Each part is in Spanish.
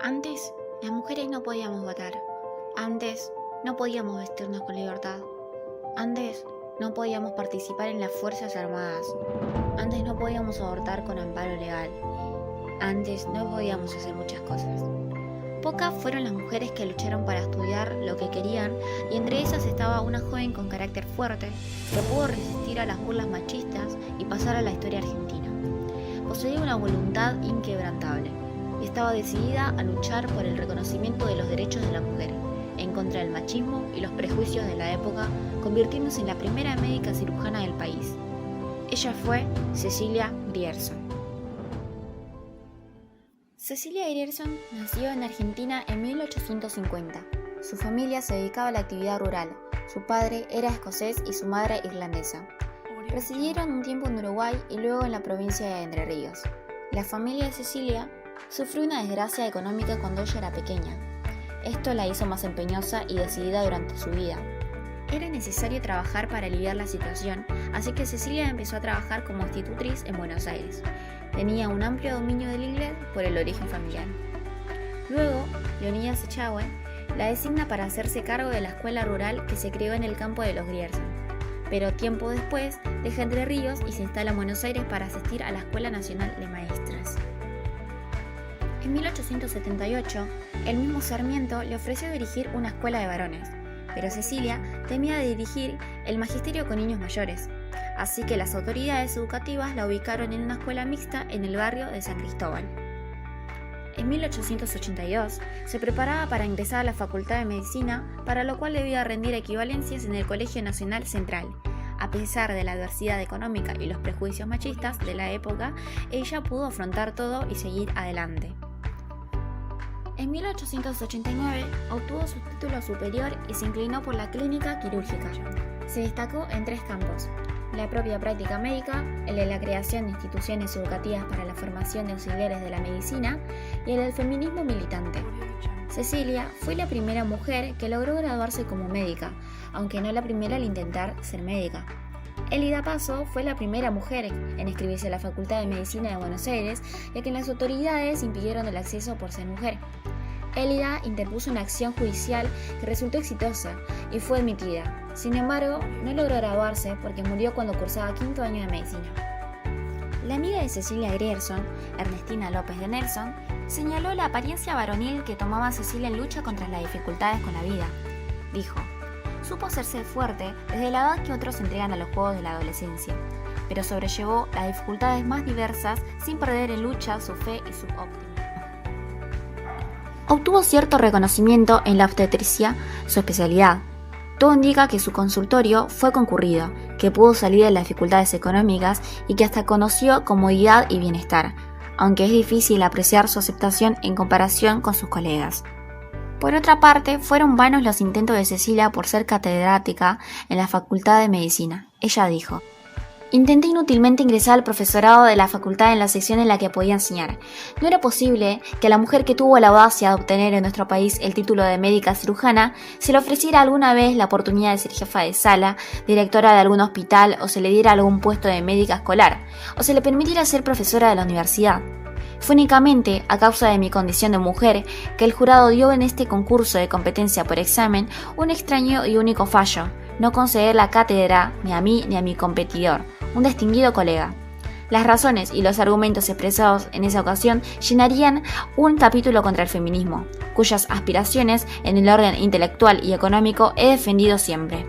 Antes, las mujeres no podíamos votar. Antes, no podíamos vestirnos con libertad. Antes, no podíamos participar en las Fuerzas Armadas. Antes no podíamos abortar con amparo legal. Antes no podíamos hacer muchas cosas. Pocas fueron las mujeres que lucharon para estudiar lo que querían, y entre esas estaba una joven con carácter fuerte que pudo resistir a las burlas machistas y pasar a la historia argentina. Poseía una voluntad inquebrantable y estaba decidida a luchar por el reconocimiento de los derechos de la mujer, en contra del machismo y los prejuicios de la época, convirtiéndose en la primera médica cirujana del país. Ella fue Cecilia Grierson. Cecilia Grierson nació en Argentina en 1850. Su familia se dedicaba a la actividad rural. Su padre era escocés y su madre irlandesa. Residieron un tiempo en Uruguay y luego en la provincia de Entre Ríos. La familia de Cecilia sufrió una desgracia económica cuando ella era pequeña. Esto la hizo más empeñosa y decidida durante su vida. Era necesario trabajar para aliviar la situación, así que Cecilia empezó a trabajar como institutriz en Buenos Aires. Tenía un amplio dominio del inglés por el origen familiar. Luego, Leonidas Echagüe la designa para hacerse cargo de la escuela rural que se creó en el campo de los Grierson. Pero tiempo después deja Entre Ríos y se instala en Buenos Aires para asistir a la Escuela Nacional de Maestras. En 1878, el mismo Sarmiento le ofreció dirigir una escuela de varones, pero Cecilia temía dirigir el magisterio con niños mayores, así que las autoridades educativas la ubicaron en una escuela mixta en el barrio de San Cristóbal. En 1882 se preparaba para ingresar a la Facultad de Medicina, para lo cual debía rendir equivalencias en el Colegio Nacional Central. A pesar de la adversidad económica y los prejuicios machistas de la época, ella pudo afrontar todo y seguir adelante. En 1889 obtuvo su título superior y se inclinó por la clínica quirúrgica. Se destacó en 3 campos: la propia práctica médica, el de la creación de instituciones educativas para la formación de auxiliares de la medicina y el del feminismo militante. Cecilia fue la primera mujer que logró graduarse como médica, aunque no la primera al intentar ser médica. Elida Paso fue la primera mujer en inscribirse a la Facultad de Medicina de Buenos Aires, ya que las autoridades impidieron el acceso por ser mujer. Elida interpuso una acción judicial que resultó exitosa y fue admitida. Sin embargo, no logró graduarse porque murió cuando cursaba 5º año de medicina. La amiga de Cecilia Grierson, Ernestina López de Nelson, señaló la apariencia varonil que tomaba Cecilia en lucha contra las dificultades con la vida. Dijo: supo hacerse fuerte desde la edad que otros se entregan a los juegos de la adolescencia, pero sobrellevó las dificultades más diversas sin perder en lucha su fe y su optimismo. Obtuvo cierto reconocimiento en la obstetricia, su especialidad. Todo indica que su consultorio fue concurrido, que pudo salir de las dificultades económicas y que hasta conoció comodidad y bienestar, aunque es difícil apreciar su aceptación en comparación con sus colegas. Por otra parte, fueron vanos los intentos de Cecilia por ser catedrática en la Facultad de Medicina. Ella dijo: intenté inútilmente ingresar al profesorado de la facultad en la sección en la que podía enseñar. No era posible que a la mujer que tuvo la audacia de obtener en nuestro país el título de médica cirujana se le ofreciera alguna vez la oportunidad de ser jefa de sala, directora de algún hospital, o se le diera algún puesto de médica escolar, o se le permitiera ser profesora de la universidad. Fue únicamente a causa de mi condición de mujer que el jurado dio en este concurso de competencia por examen un extraño y único fallo: no conceder la cátedra ni a mí ni a mi competidor, un distinguido colega. Las razones y los argumentos expresados en esa ocasión llenarían un capítulo contra el feminismo, cuyas aspiraciones en el orden intelectual y económico he defendido siempre.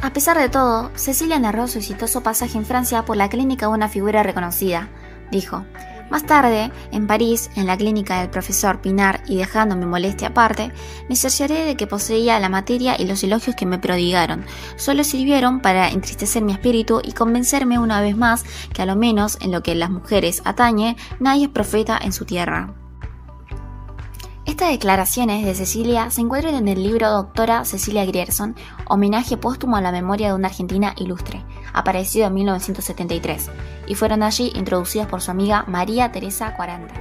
A pesar de todo, Cecilia narró su exitoso pasaje en Francia por la clínica de una figura reconocida. Dijo: más tarde, en París, en la clínica del profesor Pinard, y dejando mi molestia aparte, me cercioré de que poseía la materia, y los elogios que me prodigaron solo sirvieron para entristecer mi espíritu y convencerme una vez más que, a lo menos en lo que las mujeres atañe, nadie es profeta en su tierra. Estas declaraciones de Cecilia se encuentran en el libro Doctora Cecilia Grierson, homenaje póstumo a la memoria de una argentina ilustre, aparecido en 1973, y fueron allí introducidas por su amiga María Teresa Cuaranta.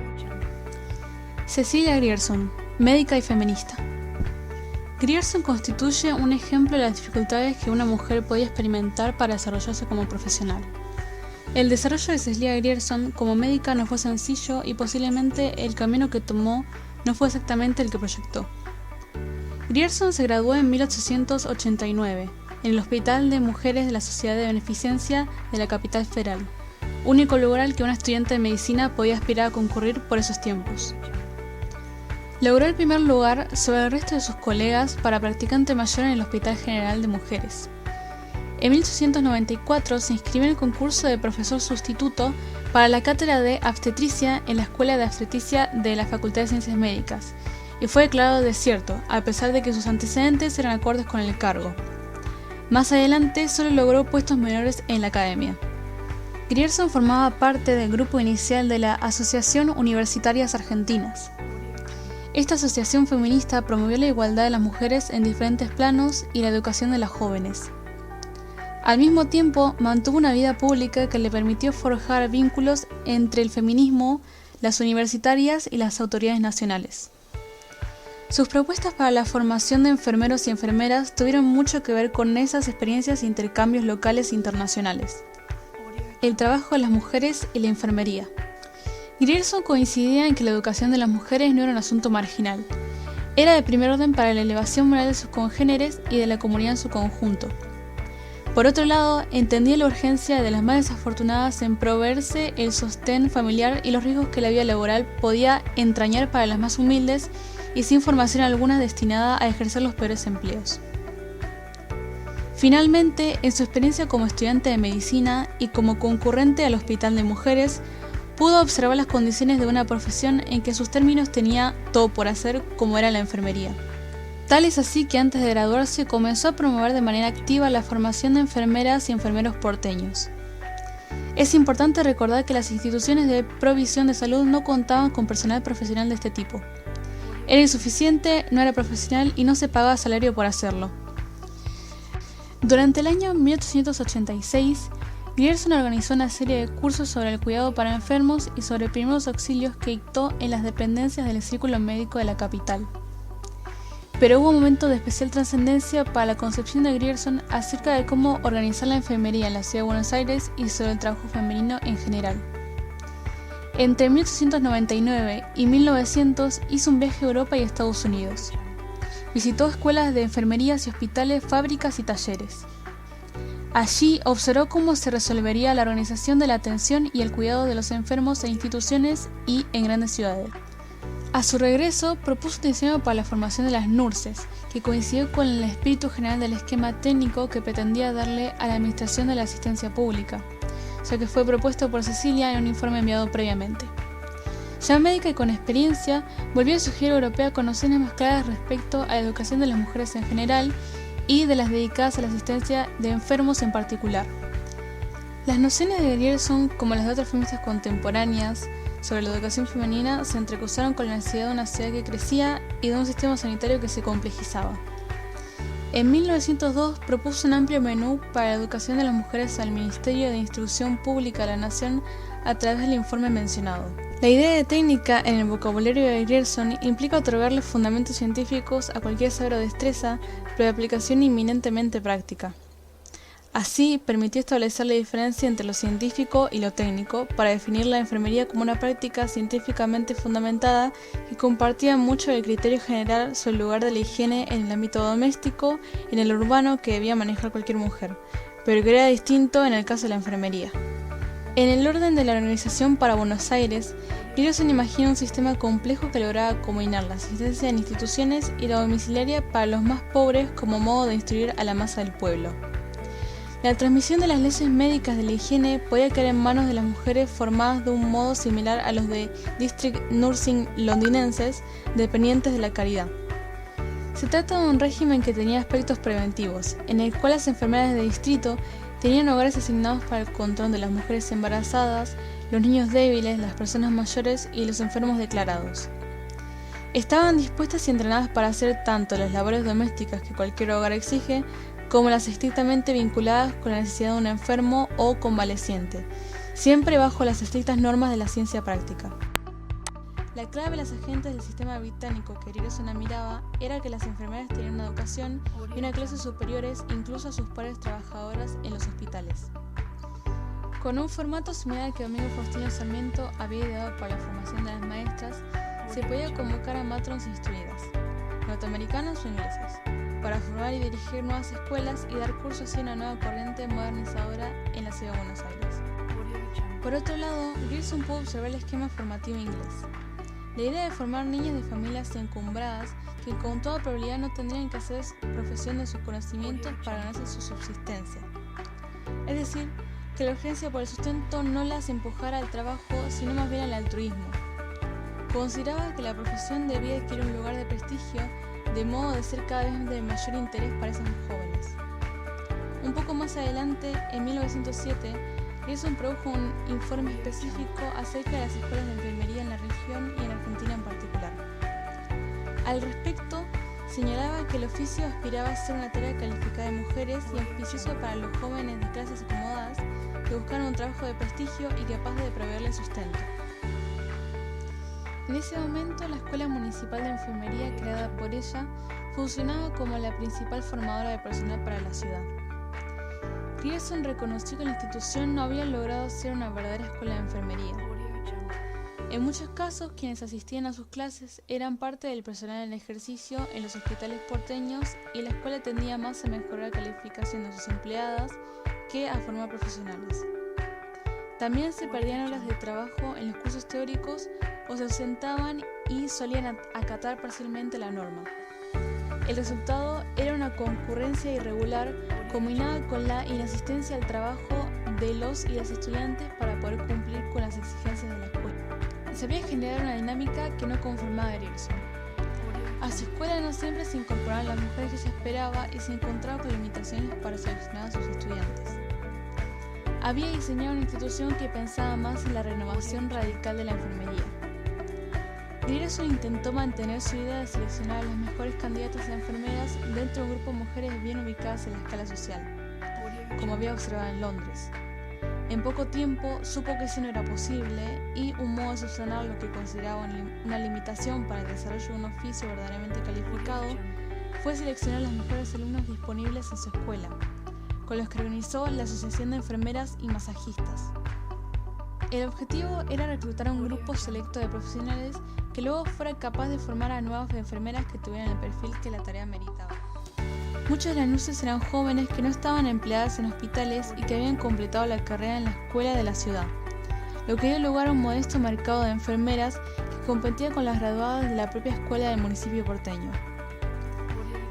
Cecilia Grierson, médica y feminista. Grierson constituye un ejemplo de las dificultades que una mujer podía experimentar para desarrollarse como profesional. El desarrollo de Cecilia Grierson como médica no fue sencillo y posiblemente el camino que tomó no fue exactamente el que proyectó. Grierson se graduó en 1889 en el Hospital de Mujeres de la Sociedad de Beneficencia de la Capital Federal, único lugar al que una estudiante de medicina podía aspirar a concurrir por esos tiempos. Logró el primer lugar sobre el resto de sus colegas para practicante mayor en el Hospital General de Mujeres. En 1894 se inscribió en el concurso de profesor sustituto para la cátedra de obstetricia en la Escuela de Obstetricia de la Facultad de Ciencias Médicas y fue declarado desierto, a pesar de que sus antecedentes eran acordes con el cargo. Más adelante solo logró puestos menores en la academia. Grierson formaba parte del grupo inicial de la Asociación Universitarias Argentinas. Esta asociación feminista promovió la igualdad de las mujeres en diferentes planos y la educación de las jóvenes. Al mismo tiempo, mantuvo una vida pública que le permitió forjar vínculos entre el feminismo, las universitarias y las autoridades nacionales. Sus propuestas para la formación de enfermeros y enfermeras tuvieron mucho que ver con esas experiencias e intercambios locales e internacionales. El trabajo de las mujeres y la enfermería. Grierson coincidía en que la educación de las mujeres no era un asunto marginal. Era de primer orden para la elevación moral de sus congéneres y de la comunidad en su conjunto. Por otro lado, entendía la urgencia de las más desafortunadas en proveerse el sostén familiar y los riesgos que la vida laboral podía entrañar para las más humildes y sin formación alguna destinada a ejercer los peores empleos. Finalmente, en su experiencia como estudiante de medicina y como concurrente al Hospital de Mujeres, pudo observar las condiciones de una profesión en que en sus términos tenía todo por hacer, como era la enfermería. Tal es así que antes de graduarse comenzó a promover de manera activa la formación de enfermeras y enfermeros porteños. Es importante recordar que las instituciones de provisión de salud no contaban con personal profesional de este tipo. Era insuficiente, no era profesional y no se pagaba salario por hacerlo. Durante el año 1886, Grierson organizó una serie de cursos sobre el cuidado para enfermos y sobre primeros auxilios que dictó en las dependencias del Círculo Médico de la capital. Pero hubo un momento de especial trascendencia para la concepción de Grierson acerca de cómo organizar la enfermería en la ciudad de Buenos Aires y sobre el trabajo femenino en general. Entre 1899 y 1900 hizo un viaje a Europa y Estados Unidos. Visitó escuelas de enfermerías y hospitales, fábricas y talleres. Allí observó cómo se resolvería la organización de la atención y el cuidado de los enfermos en instituciones y en grandes ciudades. A su regreso, propuso un diseño para la formación de las nurses, que coincidió con el espíritu general del esquema técnico que pretendía darle a la administración de la asistencia pública, ya que fue propuesto por Cecilia en un informe enviado previamente. Ya médica y con experiencia, volvió a su gira europea con nociones más claras respecto a la educación de las mujeres en general y de las dedicadas a la asistencia de enfermos en particular. Las nociones de Grierson, como las de otras feministas contemporáneas, sobre la educación femenina se entrecruzaron con la necesidad de una sociedad que crecía y de un sistema sanitario que se complejizaba. En 1902 propuso un amplio menú para la educación de las mujeres al Ministerio de Instrucción Pública de la Nación a través del informe mencionado. La idea de técnica en el vocabulario de Grierson implica otorgarle fundamentos científicos a cualquier saber o destreza, pero de aplicación inminentemente práctica. Así, permitió establecer la diferencia entre lo científico y lo técnico para definir la enfermería como una práctica científicamente fundamentada que compartía mucho del criterio general sobre el lugar de la higiene en el ámbito doméstico y en el urbano que debía manejar cualquier mujer, pero que era distinto en el caso de la enfermería. En el orden de la organización para Buenos Aires, Grierson imagina un sistema complejo que lograba combinar la asistencia en instituciones y la domiciliaria para los más pobres como modo de instruir a la masa del pueblo. La transmisión de las leyes médicas de la higiene podía caer en manos de las mujeres formadas de un modo similar a los de District Nursing londinenses, dependientes de la caridad. Se trata de un régimen que tenía aspectos preventivos, en el cual las enfermeras de distrito tenían hogares asignados para el control de las mujeres embarazadas, los niños débiles, las personas mayores y los enfermos declarados. Estaban dispuestas y entrenadas para hacer tanto las labores domésticas que cualquier hogar exige, como las estrictamente vinculadas con la necesidad de un enfermo o convaleciente, siempre bajo las estrictas normas de la ciencia práctica. La clave de las agentes del sistema británico que Grierson admiraba era que las enfermeras tenían una educación y una clase superiores incluso a sus pares trabajadoras en los hospitales. Con un formato similar al que Domingo Faustino Sarmiento había ideado para la formación de las maestras, se podía convocar a matrons instruidas, norteamericanos o ingleses, para formar y dirigir nuevas escuelas y dar curso hacia una nueva corriente modernizadora en la ciudad de Buenos Aires. Por otro lado, Grierson pudo observar el esquema formativo inglés. La idea de formar niñas de familias encumbradas que con toda probabilidad no tendrían que hacer profesión de sus conocimientos para ganarse su subsistencia. Es decir, que la urgencia por el sustento no las empujara al trabajo, sino más bien al altruismo. Consideraba que la profesión debía adquirir un lugar de prestigio, de modo de ser cada vez de mayor interés para esas jóvenes. Un poco más adelante, en 1907, Grierson produjo un informe específico acerca de las escuelas de enfermería en la región y en Argentina en particular. Al respecto, señalaba que el oficio aspiraba a ser una tarea calificada de mujeres y auspicioso para los jóvenes de clases acomodadas que buscaban un trabajo de prestigio y capaz de proveerle sustento. En ese momento, la Escuela Municipal de Enfermería, creada por ella, funcionaba como la principal formadora de personal para la ciudad. Grierson reconoció que la institución no había logrado ser una verdadera escuela de enfermería. En muchos casos, quienes asistían a sus clases eran parte del personal en ejercicio en los hospitales porteños y la escuela tendía más a mejorar la calificación de sus empleadas que a formar profesionales. También se perdían horas de trabajo en los cursos teóricos o se ausentaban y solían acatar parcialmente la norma. El resultado era una concurrencia irregular combinada con la inasistencia al trabajo de los y las estudiantes para poder cumplir con las exigencias de la escuela. Se había generado una dinámica que no conformaba a Grierson. A su escuela no siempre se incorporaban las mujeres que ella esperaba y se encontraba con limitaciones para seleccionar a sus estudiantes. Había diseñado una institución que pensaba más en la renovación radical de la enfermería. Grierson intentó mantener su idea de seleccionar a las mejores candidatas a enfermeras dentro de un grupo de mujeres bien ubicadas en la escala social, como había observado en Londres. En poco tiempo supo que eso no era posible y un modo de subsanar lo que consideraba una limitación para el desarrollo de un oficio verdaderamente calificado fue seleccionar a los mejores alumnos disponibles en su escuela, con los que organizó la Asociación de Enfermeras y Masajistas. El objetivo era reclutar a un grupo selecto de profesionales que luego fuera capaz de formar a nuevas enfermeras que tuvieran el perfil que la tarea meritaba. Muchas de las nursas eran jóvenes que no estaban empleadas en hospitales y que habían completado la carrera en la escuela de la ciudad, lo que dio lugar a un modesto mercado de enfermeras que competía con las graduadas de la propia escuela del municipio porteño.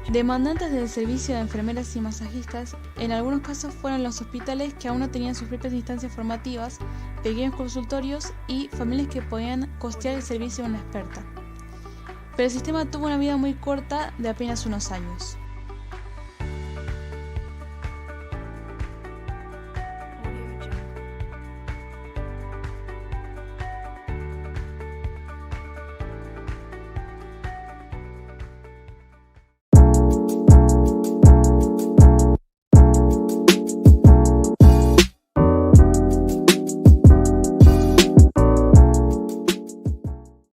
Demandantes del servicio de enfermeras y masajistas, en algunos casos fueron los hospitales que aún no tenían sus propias instancias formativas, pequeños consultorios y familias que podían costear el servicio de una experta. Pero el sistema tuvo una vida muy corta de apenas unos años.